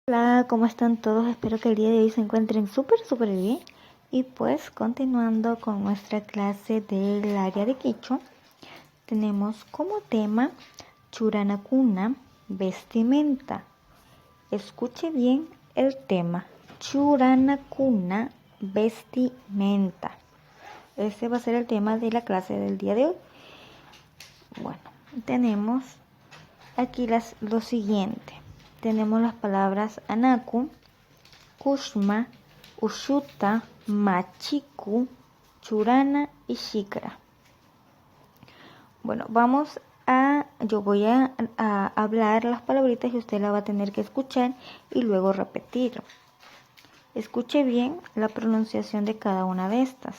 Hola, ¿cómo están todos? Espero que el día de hoy se encuentren súper bien. Y pues continuando con nuestra clase del área de Quichua, tenemos como tema Churanacuna, vestimenta. Escuche bien el tema, Churanacuna, vestimenta. Ese va a ser el tema de la clase del día de hoy. Bueno, tenemos aquí lo siguiente. Tenemos las palabras anaku, kushma, ushuta, machiku, churana y shikra. Bueno, yo voy a hablar las palabritas y usted la va a tener que escuchar y luego repetir. Escuche bien la pronunciación de cada una de estas.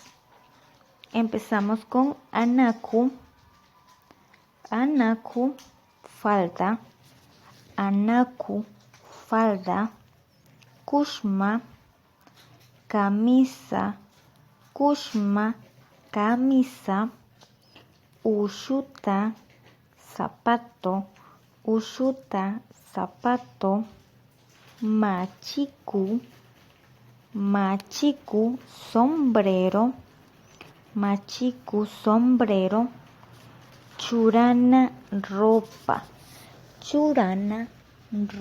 Empezamos con anaku. Anaku, falda. Anaku, falda. Kushma, camisa. Kushma, camisa. Ushuta, zapato. Ushuta, zapato. Machiku, machiku, sombrero. Machiku, sombrero. Churana, ropa. Churana,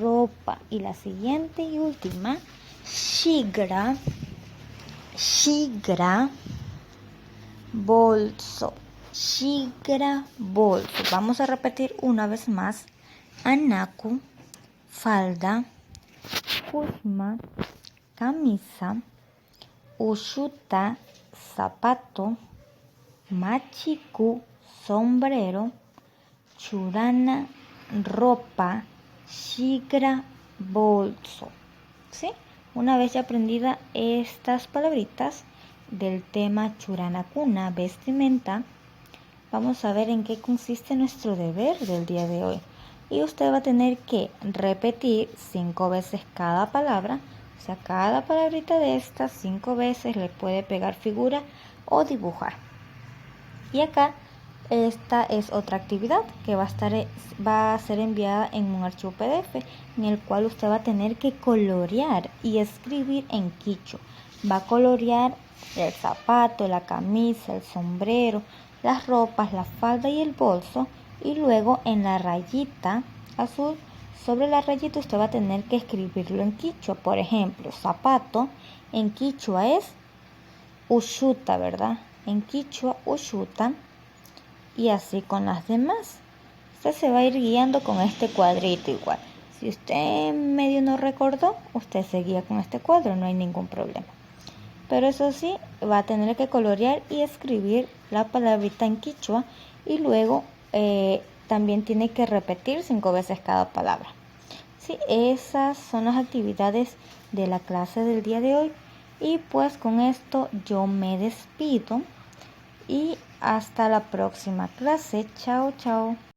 ropa. Y la siguiente y última, shigra. Shigra, bolso. Shigra, bolso. Vamos a repetir una vez más. Anaku, falda. Kushma, camisa. Ushuta, zapato. Machiku, sombrero. Churana, ropa. Shigra, bolso. ¿Sí? Una vez ya aprendida estas palabritas del tema Churanacuna, vestimenta, vamos a ver en qué consiste nuestro deber del día de hoy. Y usted va a tener que repetir 5 veces cada palabra. O sea, cada palabrita de estas 5 veces le puede pegar figura o dibujar. Y acá esta es otra actividad que va a ser enviada en un archivo PDF en el cual usted va a tener que colorear y escribir en quichua. Va a colorear el zapato, la camisa, el sombrero, las ropas, la falda y el bolso, y luego en la rayita azul, sobre la rayita usted va a tener que escribirlo en quichua. Por ejemplo, zapato en quichua es ushuta, ¿verdad? En quichua ushuta. Y así con las demás. Usted se va a ir guiando con este cuadrito igual. Si usted medio no recordó, usted se guía con este cuadro, no hay ningún problema. Pero eso sí, va a tener que colorear y escribir la palabrita en quichua, y luego también tiene que repetir 5 veces cada palabra. Sí, esas son las actividades de la clase del día de hoy. Y pues con esto yo me despido. Y hasta la próxima clase. Chao, chao.